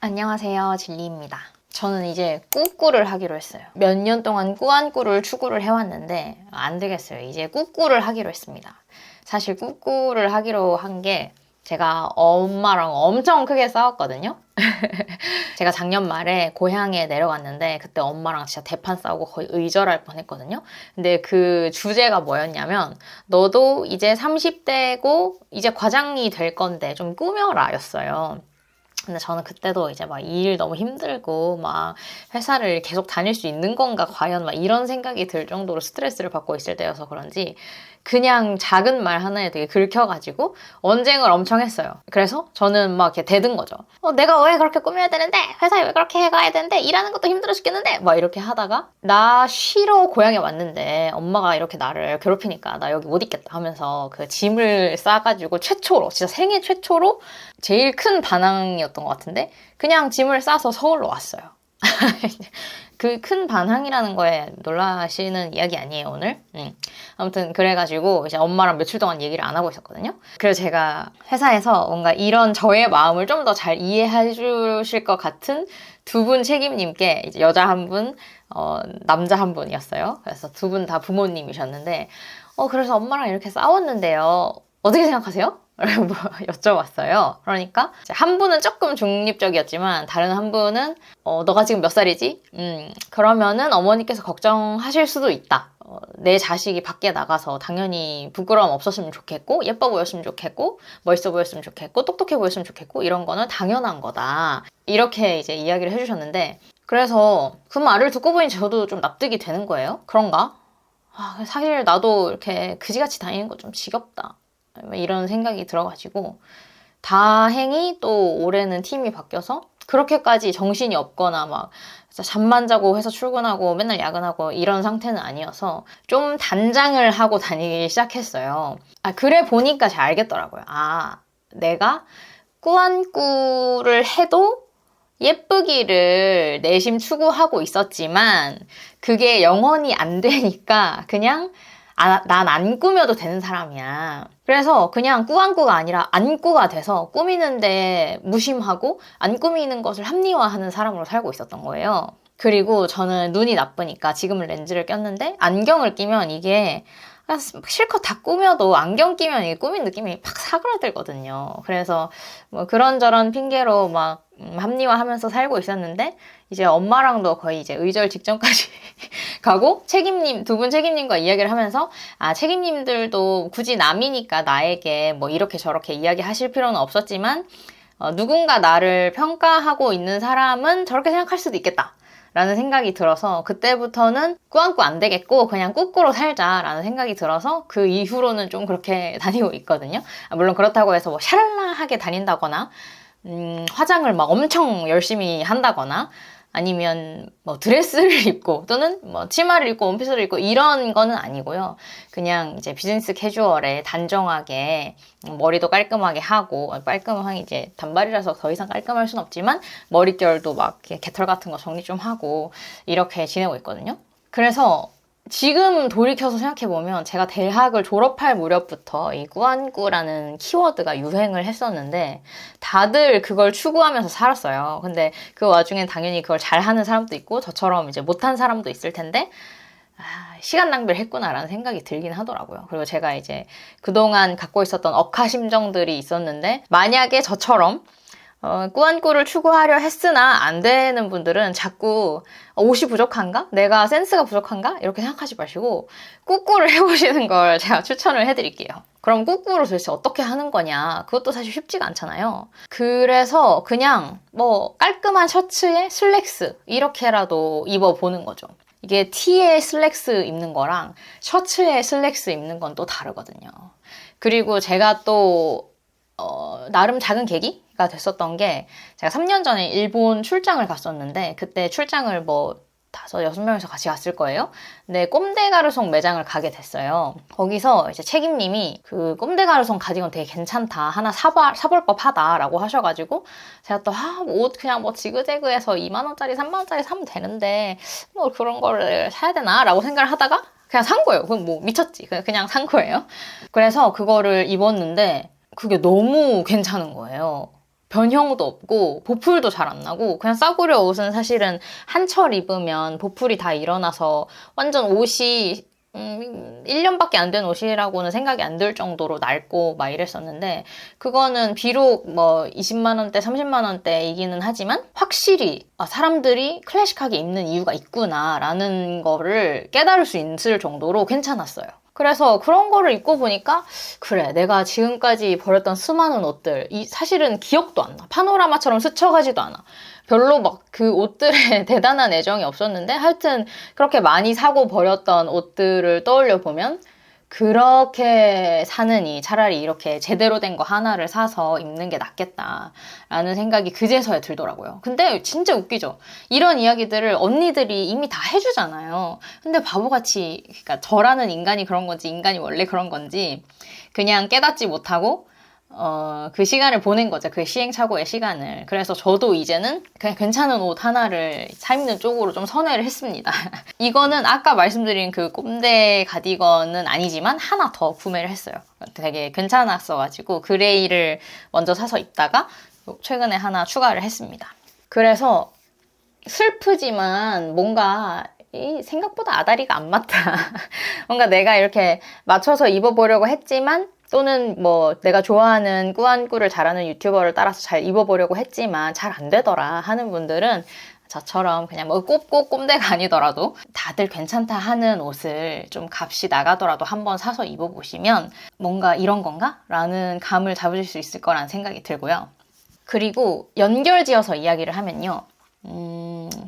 안녕하세요, 진리입니다. 저는 이제 꾸꾸를 하기로 했어요. 몇 년 동안 꾸안꾸를 추구를 해왔는데 안 되겠어요. 이제 꾸꾸를 하기로 했습니다. 사실 꾸꾸를 하기로 한 게 제가 엄마랑 엄청 크게 싸웠거든요. 제가 작년 말에 고향에 내려갔는데 그때 엄마랑 진짜 대판 싸우고 거의 의절할 뻔했거든요. 근데 그 주제가 뭐였냐면 너도 이제 30대고 이제 과장이 될 건데 좀 꾸며라 였어요. 근데 저는 그때도 이제 막 일 너무 힘들고 막 회사를 계속 다닐 수 있는 건가 과연 막 이런 생각이 들 정도로 스트레스를 받고 있을 때여서 그런지 그냥 작은 말 하나에 되게 긁혀가지고 언쟁을 엄청 했어요. 그래서 저는 막 이렇게 대든 거죠. 내가 왜 그렇게 꾸며야 되는데 회사에 왜 그렇게 해가야 되는데 일하는 것도 힘들어 죽겠는데 막 이렇게 하다가 나 쉬러 고향에 왔는데 엄마가 이렇게 나를 괴롭히니까 나 여기 못 있겠다 하면서 그 짐을 싸가지고 최초로 진짜 생애 최초로 제일 큰 반항이었던 것 같은데 그냥 짐을 싸서 서울로 왔어요. 그 큰 반항이라는 거에 놀라시는 이야기 아니에요, 오늘? 아무튼 그래가지고 이제 엄마랑 며칠 동안 얘기를 안 하고 있었거든요. 그래서 제가 회사에서 뭔가 이런 저의 마음을 좀 더 잘 이해해 주실 것 같은 두 분 책임님께 이제 여자 한 분, 남자 한 분이었어요. 그래서 두 분 다 부모님이셨는데 그래서 엄마랑 이렇게 싸웠는데요. 어떻게 생각하세요? 라고 여쭤봤어요. 그러니까 한 분은 조금 중립적이었지만 다른 한 분은 너가 지금 몇 살이지? 그러면은 어머니께서 걱정하실 수도 있다. 내 자식이 밖에 나가서 당연히 부끄러움 없었으면 좋겠고 예뻐 보였으면 좋겠고 멋있어 보였으면 좋겠고 똑똑해 보였으면 좋겠고 이런 거는 당연한 거다. 이렇게 이제 이야기를 해주셨는데 그래서 그 말을 듣고 보니 저도 좀 납득이 되는 거예요. 그런가? 사실 나도 이렇게 그지같이 다니는 거 좀 지겹다. 이런 생각이 들어가지고 다행히 또 올해는 팀이 바뀌어서 그렇게까지 정신이 없거나 막 잠만 자고 회사 출근하고 맨날 야근하고 이런 상태는 아니어서 좀 단장을 하고 다니기 시작했어요. 그래 보니까 잘 알겠더라고요. 내가 꾸안꾸를 해도 예쁘기를 내심 추구하고 있었지만 그게 영원히 안 되니까 그냥 난 안 꾸며도 되는 사람이야. 그래서 그냥 꾸안꾸가 아니라 안꾸가 돼서 꾸미는데 무심하고 안 꾸미는 것을 합리화하는 사람으로 살고 있었던 거예요. 그리고 저는 눈이 나쁘니까 지금은 렌즈를 꼈는데 안경을 끼면 이게 실컷 다 꾸며도 안경 끼면 이게 꾸민 느낌이 팍 사그라들거든요. 그래서 뭐 그런저런 핑계로 막 합리화하면서 살고 있었는데 이제 엄마랑도 거의 이제 의절 직전까지 가고 두 분 책임님과 이야기를 하면서 책임님들도 굳이 남이니까 나에게 뭐 이렇게 저렇게 이야기하실 필요는 없었지만 누군가 나를 평가하고 있는 사람은 저렇게 생각할 수도 있겠다. 라는 생각이 들어서 그때부터는 꾸안꾸 안 되겠고 그냥 꾸꾸로 살자라는 생각이 들어서 그 이후로는 좀 그렇게 다니고 있거든요. 물론 그렇다고 해서 뭐 샤랄라하게 다닌다거나 화장을 막 엄청 열심히 한다거나 아니면 뭐 드레스를 입고 또는 뭐 치마를 입고 원피스를 입고 이런 거는 아니고요. 그냥 이제 비즈니스 캐주얼에 단정하게 머리도 깔끔하게 하고 깔끔하게 이제 단발이라서 더 이상 깔끔할 순 없지만 머릿결도 막 개털 같은 거 정리 좀 하고 이렇게 지내고 있거든요. 그래서 지금 돌이켜서 생각해보면 제가 대학을 졸업할 무렵부터 이 꾸안꾸라는 키워드가 유행을 했었는데 다들 그걸 추구하면서 살았어요. 근데 그 와중엔 당연히 그걸 잘하는 사람도 있고 저처럼 이제 못한 사람도 있을 텐데 시간 낭비를 했구나라는 생각이 들긴 하더라고요. 그리고 제가 이제 그동안 갖고 있었던 억하심정들이 있었는데 만약에 저처럼 꾸안꾸를 추구하려 했으나 안 되는 분들은 자꾸 옷이 부족한가? 내가 센스가 부족한가? 이렇게 생각하지 마시고 꾸꾸를 해보시는 걸 제가 추천을 해드릴게요. 그럼 꾸꾸를 도대체 어떻게 하는 거냐? 그것도 사실 쉽지가 않잖아요. 그래서 그냥 뭐 깔끔한 셔츠에 슬랙스 이렇게라도 입어보는 거죠. 이게 티에 슬랙스 입는 거랑 셔츠에 슬랙스 입는 건 또 다르거든요. 그리고 제가 또 나름 작은 계기가 됐었던 게 제가 3년 전에 일본 출장을 갔었는데 그때 출장을 뭐 5, 6명이서 같이 갔을 거예요. 근데 꼼데가르송 매장을 가게 됐어요. 거기서 이제 책임님이 그 꼼데가르송 가디건 되게 괜찮다. 하나 사볼 법하다 라고 하셔가지고 제가 또 옷 그냥 뭐 지그재그해서 2만원짜리 3만원짜리 사면 되는데 뭐 그런 거를 사야 되나? 라고 생각을 하다가 그냥 산 거예요. 그럼 뭐 미쳤지. 그냥 산 거예요. 그래서 그거를 입었는데 그게 너무 괜찮은 거예요. 변형도 없고 보풀도 잘 안 나고 그냥 싸구려 옷은 사실은 한철 입으면 보풀이 다 일어나서 완전 옷이 1년밖에 안 된 옷이라고는 생각이 안 들 정도로 낡고 막 이랬었는데 그거는 비록 뭐 20만 원대, 30만 원대이기는 하지만 확실히 사람들이 클래식하게 입는 이유가 있구나라는 거를 깨달을 수 있을 정도로 괜찮았어요. 그래서 그런 거를 입고 보니까 그래, 내가 지금까지 버렸던 수많은 옷들 사실은 기억도 안 나. 파노라마처럼 스쳐가지도 않아. 별로 막 그 옷들에 대단한 애정이 없었는데 하여튼 그렇게 많이 사고 버렸던 옷들을 떠올려 보면 그렇게 사느니 차라리 이렇게 제대로 된 거 하나를 사서 입는 게 낫겠다라는 생각이 그제서야 들더라고요. 근데 진짜 웃기죠? 이런 이야기들을 언니들이 이미 다 해주잖아요. 근데 바보같이, 그러니까 저라는 인간이 그런 건지 인간이 원래 그런 건지 그냥 깨닫지 못하고 그 시간을 보낸 거죠. 그 시행착오의 시간을. 그래서 저도 이제는 그냥 괜찮은 옷 하나를 사 입는 쪽으로 좀 선회를 했습니다. 이거는 아까 말씀드린 그 꼼데 가디건은 아니지만 하나 더 구매를 했어요. 되게 괜찮았어가지고 그레이를 먼저 사서 입다가 최근에 하나 추가를 했습니다. 그래서 슬프지만 뭔가 생각보다 아다리가 안 맞다. 뭔가 내가 이렇게 맞춰서 입어보려고 했지만 또는 뭐 내가 좋아하는 꾸안꾸를 잘하는 유튜버를 따라서 잘 입어보려고 했지만 잘 안 되더라 하는 분들은 저처럼 그냥 뭐 꼭 꼼데가 아니더라도 다들 괜찮다 하는 옷을 좀 값이 나가더라도 한번 사서 입어보시면 뭔가 이런 건가? 라는 감을 잡으실 수 있을 거라는 생각이 들고요. 그리고 연결지어서 이야기를 하면요.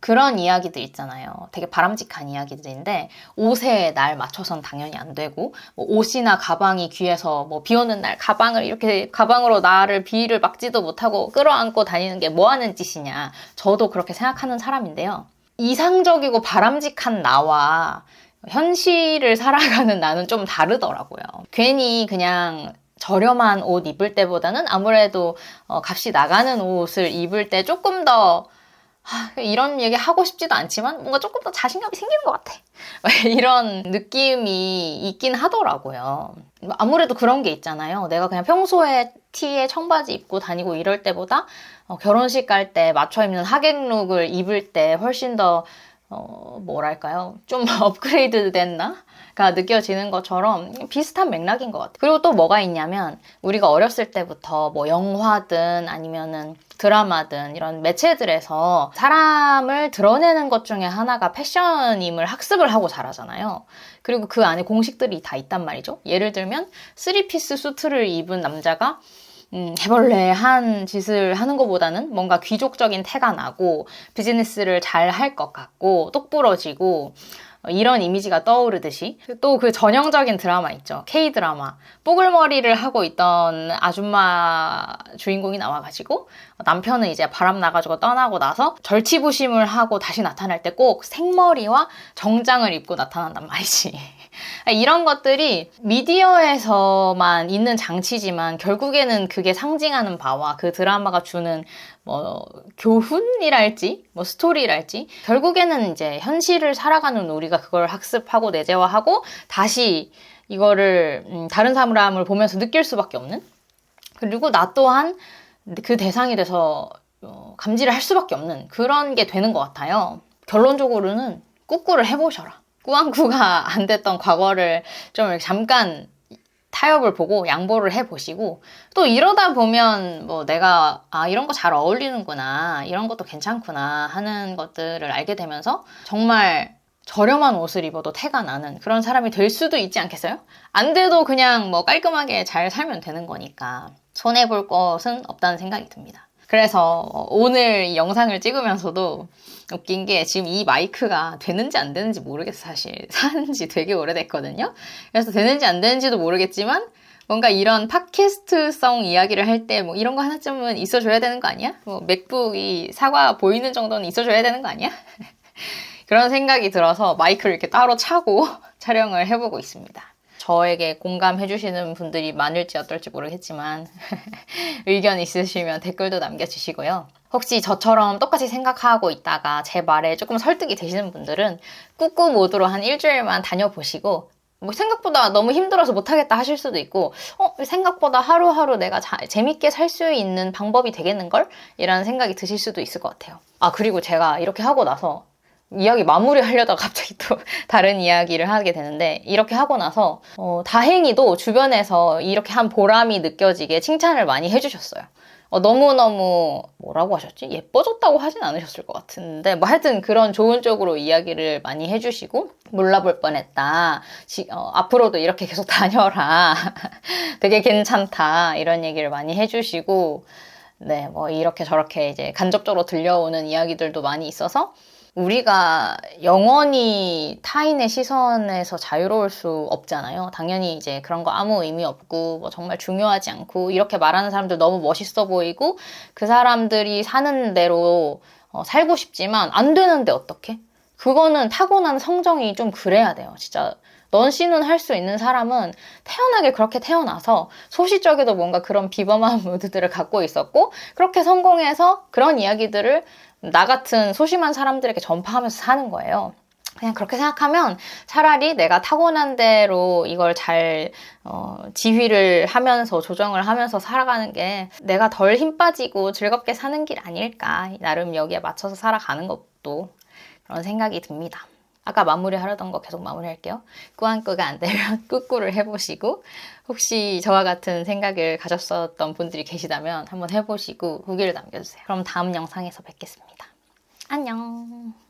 그런 이야기들 있잖아요. 되게 바람직한 이야기들인데 옷에 날 맞춰선 당연히 안 되고 뭐 옷이나 가방이 귀해서 뭐 비 오는 날 가방을 이렇게 가방으로 나를 비를 막지도 못하고 끌어안고 다니는 게 뭐 하는 짓이냐. 저도 그렇게 생각하는 사람인데요. 이상적이고 바람직한 나와 현실을 살아가는 나는 좀 다르더라고요. 괜히 그냥 저렴한 옷 입을 때보다는 아무래도 값이 나가는 옷을 입을 때 조금 더 이런 얘기 하고 싶지도 않지만 뭔가 조금 더 자신감이 생기는 것 같아. 이런 느낌이 있긴 하더라고요. 아무래도 그런 게 있잖아요. 내가 그냥 평소에 티에 청바지 입고 다니고 이럴 때보다 결혼식 갈 때 맞춰 입는 하객룩을 입을 때 훨씬 더 뭐랄까요? 좀 업그레이드 됐나? 가 느껴지는 것처럼 비슷한 맥락인 것 같아요. 그리고 또 뭐가 있냐면 우리가 어렸을 때부터 뭐 영화든 아니면은 드라마든 이런 매체들에서 사람을 드러내는 것 중에 하나가 패션임을 학습을 하고 자라잖아요. 그리고 그 안에 공식들이 다 있단 말이죠. 예를 들면 3피스 수트를 입은 남자가 해벌레한 짓을 하는 것보다는 뭔가 귀족적인 태가 나고 비즈니스를 잘 할 것 같고 똑부러지고 이런 이미지가 떠오르듯이 또 그 전형적인 드라마 있죠. K-드라마. 뽀글머리를 하고 있던 아줌마 주인공이 나와가지고 남편은 이제 바람 나가지고 떠나고 나서 절치부심을 하고 다시 나타날 때 꼭 생머리와 정장을 입고 나타난단 말이지. 이런 것들이 미디어에서만 있는 장치지만 결국에는 그게 상징하는 바와 그 드라마가 주는 뭐 교훈이랄지 뭐 스토리랄지 결국에는 이제 현실을 살아가는 우리가 그걸 학습하고 내재화하고 다시 이거를 다른 사람을 보면서 느낄 수밖에 없는, 그리고 나 또한 그 대상이 돼서 감지를 할 수밖에 없는 그런 게 되는 것 같아요. 결론적으로는 꾸꾸를 해보셔라. 꾸안꾸가 안 됐던 과거를 좀 이렇게 잠깐 타협을 보고 양보를 해보시고 또 이러다 보면 뭐 내가 이런 거 잘 어울리는구나, 이런 것도 괜찮구나 하는 것들을 알게 되면서 정말 저렴한 옷을 입어도 태가 나는 그런 사람이 될 수도 있지 않겠어요? 안 돼도 그냥 뭐 깔끔하게 잘 살면 되는 거니까 손해볼 것은 없다는 생각이 듭니다. 그래서 오늘 이 영상을 찍으면서도 웃긴 게 지금 이 마이크가 되는지 안 되는지 모르겠어. 사실 산 지 되게 오래됐거든요. 그래서 되는지 안 되는지도 모르겠지만 뭔가 이런 팟캐스트성 이야기를 할 때 뭐 이런 거 하나쯤은 있어줘야 되는 거 아니야? 뭐 맥북이 사과 보이는 정도는 있어줘야 되는 거 아니야? 그런 생각이 들어서 마이크를 이렇게 따로 차고 촬영을 해보고 있습니다. 저에게 공감해주시는 분들이 많을지 어떨지 모르겠지만 의견 있으시면 댓글도 남겨주시고요. 혹시 저처럼 똑같이 생각하고 있다가 제 말에 조금 설득이 되시는 분들은 꾸꾸 모드로 한 일주일만 다녀보시고 뭐 생각보다 너무 힘들어서 못하겠다 하실 수도 있고, 생각보다 하루하루 내가 재밌게 살 수 있는 방법이 되겠는걸? 이라는 생각이 드실 수도 있을 것 같아요. 아, 그리고 제가 이렇게 하고 나서 이야기 마무리하려다가 갑자기 또 다른 이야기를 하게 되는데, 이렇게 하고 나서 다행히도 주변에서 이렇게 한 보람이 느껴지게 칭찬을 많이 해주셨어요. 너무너무 뭐라고 하셨지? 예뻐졌다고 하진 않으셨을 것 같은데 뭐 하여튼 그런 좋은 쪽으로 이야기를 많이 해주시고, 몰라볼 뻔했다, 앞으로도 이렇게 계속 다녀라 되게 괜찮다, 이런 얘기를 많이 해주시고, 네, 뭐 이렇게 저렇게 이제 간접적으로 들려오는 이야기들도 많이 있어서, 우리가 영원히 타인의 시선에서 자유로울 수 없잖아요. 당연히 이제 그런 거 아무 의미 없고 뭐 정말 중요하지 않고, 이렇게 말하는 사람들 너무 멋있어 보이고 그 사람들이 사는 대로 살고 싶지만 안 되는데 어떡해? 그거는 타고난 성정이 좀 그래야 돼요. 진짜 넌 씨는 할 수 있는 사람은 태어나게 그렇게 태어나서 소시적에도 뭔가 그런 비범한 무드들을 갖고 있었고, 그렇게 성공해서 그런 이야기들을 나 같은 소심한 사람들에게 전파하면서 사는 거예요. 그냥 그렇게 생각하면 차라리 내가 타고난 대로 이걸 잘 지휘를 하면서 조정을 하면서 살아가는 게 내가 덜 힘 빠지고 즐겁게 사는 길 아닐까. 나름 여기에 맞춰서 살아가는 것도, 그런 생각이 듭니다. 아까 마무리하려던 거 계속 마무리할게요. 꾸안꾸가 안 되면 꾸꾸를 해보시고, 혹시 저와 같은 생각을 가졌었던 분들이 계시다면 한번 해보시고 후기를 남겨주세요. 그럼 다음 영상에서 뵙겠습니다. 안녕.